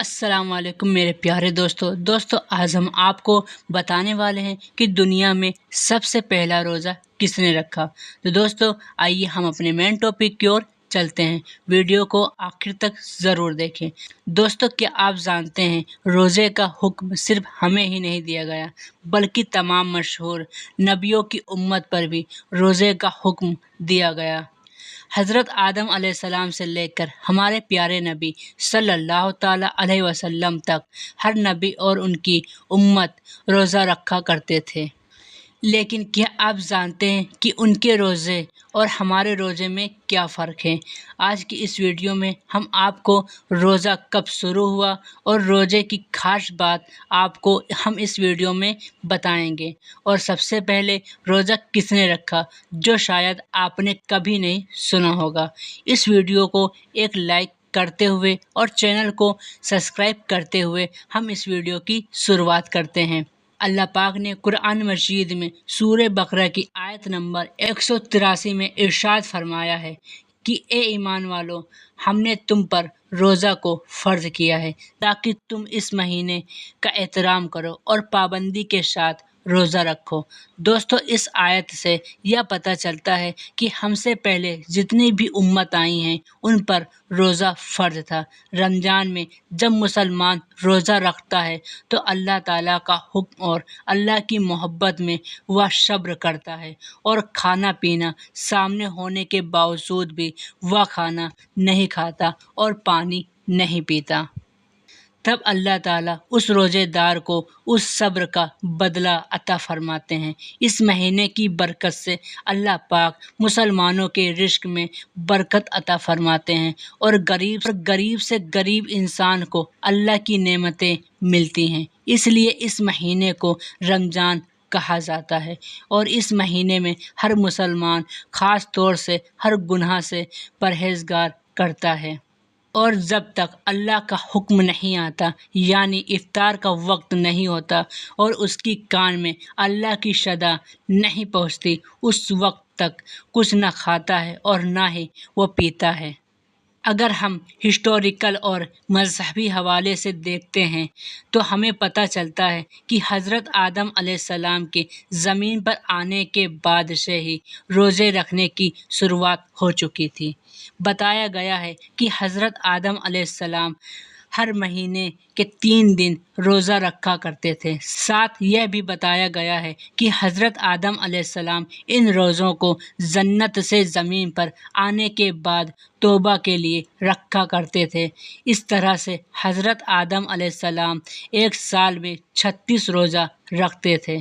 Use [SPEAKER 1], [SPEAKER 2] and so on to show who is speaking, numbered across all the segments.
[SPEAKER 1] السلام علیکم میرے پیارے دوستوں آج ہم آپ کو بتانے والے ہیں کہ دنیا میں سب سے پہلا روزہ کس نے رکھا۔ تو دوستوں آئیے ہم اپنے مین ٹاپک کی اور چلتے ہیں۔ ویڈیو کو آخر تک ضرور دیکھیں۔ دوستوں کیا آپ جانتے ہیں روزے کا حکم صرف ہمیں ہی نہیں دیا گیا بلکہ تمام مشہور نبیوں کی امت پر بھی روزے کا حکم دیا گیا۔ حضرت آدم علیہ السلام سے لے کر ہمارے پیارے نبی صلی اللہ تعالیٰ علیہ وسلم تک ہر نبی اور ان کی امت روزہ رکھا کرتے تھے۔ لیکن کیا آپ جانتے ہیں کہ ان کے روزے اور ہمارے روزے میں کیا فرق ہے؟ آج کی اس ویڈیو میں ہم آپ کو روزہ کب شروع ہوا اور روزے کی خاص بات آپ کو ہم اس ویڈیو میں بتائیں گے۔ اور سب سے پہلے روزہ کس نے رکھا جو شاید آپ نے کبھی نہیں سنا ہوگا۔ اس ویڈیو کو ایک لائک کرتے ہوئے اور چینل کو سبسکرائب کرتے ہوئے ہم اس ویڈیو کی شروعات کرتے ہیں۔ اللہ پاک نے قرآن مجید میں سورہ بقرہ کی آیت نمبر 183 میں ارشاد فرمایا ہے کہ اے ایمان والو، ہم نے تم پر روزہ کو فرض کیا ہے تاکہ تم اس مہینے کا احترام کرو اور پابندی کے ساتھ روزہ رکھو۔ دوستو اس آیت سے یہ پتہ چلتا ہے کہ ہم سے پہلے جتنی بھی امت آئی ہیں ان پر روزہ فرض تھا۔ رمضان میں جب مسلمان روزہ رکھتا ہے تو اللہ تعالیٰ کا حکم اور اللہ کی محبت میں وہ صبر کرتا ہے اور کھانا پینا سامنے ہونے کے باوجود بھی وہ کھانا نہیں کھاتا اور پانی نہیں پیتا۔ تب اللہ تعالیٰ اس روزے دار کو اس صبر کا بدلہ عطا فرماتے ہیں۔ اس مہینے کی برکت سے اللہ پاک مسلمانوں کے رزق میں برکت عطا فرماتے ہیں اور غریب سے غریب انسان کو اللہ کی نعمتیں ملتی ہیں۔ اس لیے اس مہینے کو رمضان کہا جاتا ہے اور اس مہینے میں ہر مسلمان خاص طور سے ہر گناہ سے پرہیزگار کرتا ہے۔ اور جب تک اللہ کا حکم نہیں آتا یعنی افطار کا وقت نہیں ہوتا اور اس کی کان میں اللہ کی صدا نہیں پہنچتی اس وقت تک کچھ نہ کھاتا ہے اور نہ ہی وہ پیتا ہے۔ اگر ہم ہسٹوریکل اور مذہبی حوالے سے دیکھتے ہیں تو ہمیں پتہ چلتا ہے کہ حضرت آدم علیہ السلام کے زمین پر آنے کے بعد سے ہی روزے رکھنے کی شروعات ہو چکی تھی۔ بتایا گیا ہے کہ حضرت آدم علیہ السلام ہر مہینے کے 3 دن روزہ رکھا کرتے تھے۔ ساتھ یہ بھی بتایا گیا ہے کہ حضرت آدم علیہ السلام ان روزوں کو جنت سے زمین پر آنے کے بعد توبہ کے لیے رکھا کرتے تھے۔ اس طرح سے حضرت آدم علیہ السلام ایک سال میں 36 روزہ رکھتے تھے۔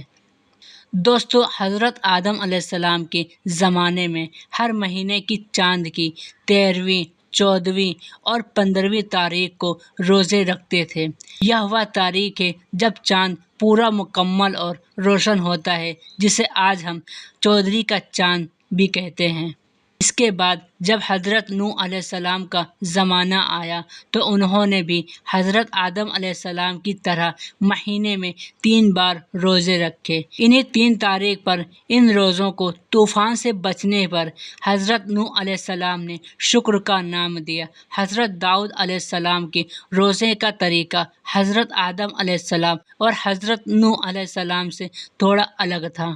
[SPEAKER 1] دوستو حضرت آدم علیہ السلام کے زمانے میں ہر مہینے کی چاند کی 13ویں، 14ویں اور 15ویں تاریخ کو روزے رکھتے تھے۔ یہ وہ تاریخ ہے جب چاند پورا مکمل اور روشن ہوتا ہے جسے آج ہم چودھری کا چاند بھی کہتے ہیں۔ اس کے بعد جب حضرت نوح علیہ السلام کا زمانہ آیا تو انہوں نے بھی حضرت آدم علیہ السلام کی طرح مہینے میں 3 بار روزے رکھے۔ انہی 3 تاریخ پر ان روزوں کو طوفان سے بچنے پر حضرت نوح علیہ السلام نے شکر کا نام دیا۔ حضرت داؤد علیہ السلام کے روزے کا طریقہ حضرت آدم علیہ السلام اور حضرت نوح علیہ السلام سے تھوڑا الگ تھا۔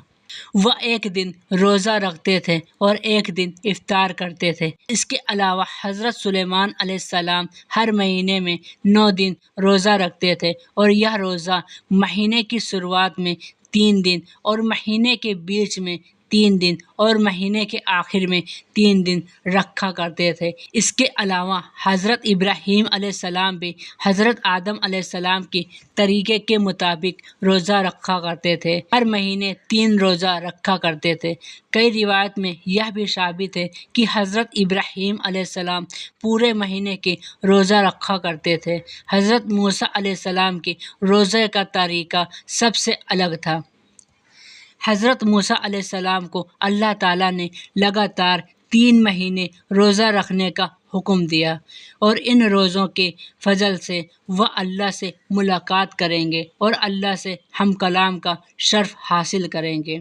[SPEAKER 1] وہ ایک دن روزہ رکھتے تھے اور ایک دن افطار کرتے تھے۔ اس کے علاوہ حضرت سلیمان علیہ السلام ہر مہینے میں 9 دن روزہ رکھتے تھے اور یہ روزہ مہینے کی شروعات میں 3 دن اور مہینے کے بیچ میں 3 دن اور مہینے کے آخر میں 3 دن رکھا کرتے تھے۔ اس کے علاوہ حضرت ابراہیم علیہ السلام بھی حضرت آدم علیہ السلام کے طریقے کے مطابق روزہ رکھا کرتے تھے۔ ہر مہینے 3 روزہ رکھا کرتے تھے۔ کئی روایت میں یہ بھی ثابت ہے کہ حضرت ابراہیم علیہ السلام پورے مہینے کے روزہ رکھا کرتے تھے۔ حضرت موسیٰ علیہ السلام کے روزے کا طریقہ سب سے الگ تھا۔ حضرت موسیٰ علیہ السلام کو اللہ تعالیٰ نے لگاتار 3 مہینے روزہ رکھنے کا حکم دیا اور ان روزوں کے فضل سے وہ اللہ سے ملاقات کریں گے اور اللہ سے ہم کلام کا شرف حاصل کریں گے۔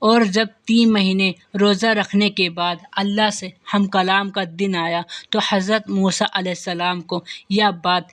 [SPEAKER 1] اور جب 3 مہینے روزہ رکھنے کے بعد اللہ سے ہم کلام کا دن آیا تو حضرت موسیٰ علیہ السلام کو یہ بات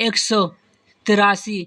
[SPEAKER 1] 183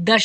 [SPEAKER 1] 10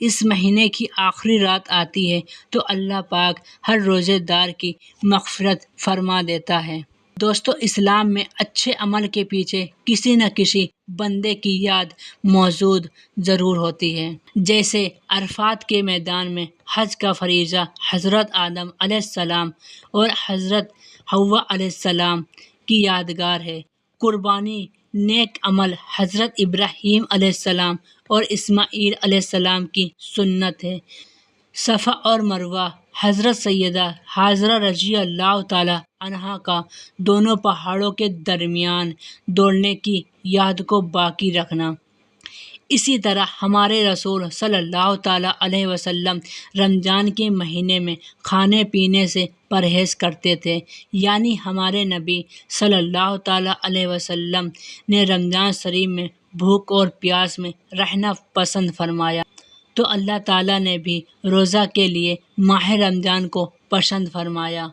[SPEAKER 1] اس مہینے کی آخری رات آتی ہے تو اللہ پاک ہر روزے دار کی مغفرت فرما دیتا ہے۔ دوستو، اسلام میں اچھے عمل کے پیچھے کسی نہ کسی بندے کی یاد موجود ضرور ہوتی ہے، جیسے عرفات کے میدان میں حج کا فریضہ حضرت آدم علیہ السلام اور حضرت حوا علیہ السلام کی یادگار ہے۔ قربانی نیک عمل حضرت ابراہیم علیہ السلام اور اسماعیل علیہ السلام کی سنت ہے۔ صفا اور مروہ حضرت سیدہ حاجرہ رضی اللہ تعالی عنہا کا دونوں پہاڑوں کے درمیان دوڑنے کی یاد کو باقی رکھنا۔ اسی طرح ہمارے رسول صلی اللہ تعالیٰ علیہ وسلم رمضان کے مہینے میں کھانے پینے سے پرہیز کرتے تھے، یعنی ہمارے نبی صلی اللہ تعالیٰ علیہ وسلم نے رمضان شریف میں بھوک اور پیاس میں رہنا پسند فرمایا، تو اللہ تعالیٰ نے بھی روزہ کے لیے ماہ رمضان کو پسند فرمایا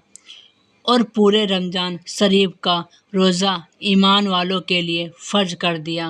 [SPEAKER 1] اور پورے رمضان شریف کا روزہ ایمان والوں کے لیے فرض کر دیا،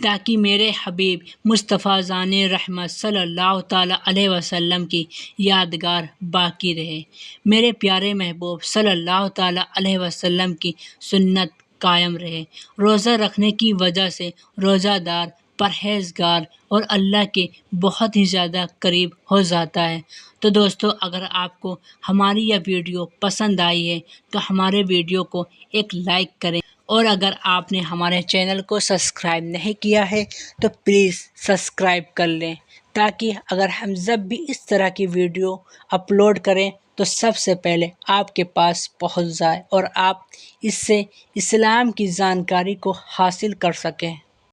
[SPEAKER 1] تاکہ میرے حبیب مصطفیٰ جان رحمت صلی اللہ تعالیٰ علیہ وسلم کی یادگار باقی رہے، میرے پیارے محبوب صلی اللہ تعالیٰ علیہ وسلم کی سنت قائم رہے۔ روزہ رکھنے کی وجہ سے روزہ دار پرہیزگار اور اللہ کے بہت ہی زیادہ قریب ہو جاتا ہے۔ تو دوستو، اگر آپ کو ہماری یہ ویڈیو پسند آئی ہے تو ہمارے ویڈیو کو ایک لائک کریں، اور اگر آپ نے ہمارے چینل کو سبسکرائب نہیں کیا ہے تو پلیز سبسکرائب کر لیں، تاکہ اگر ہم جب بھی اس طرح کی ویڈیو اپلوڈ کریں تو سب سے پہلے آپ کے پاس پہنچ جائے اور آپ اس سے اسلام کی جانکاری کو حاصل کر سکیں۔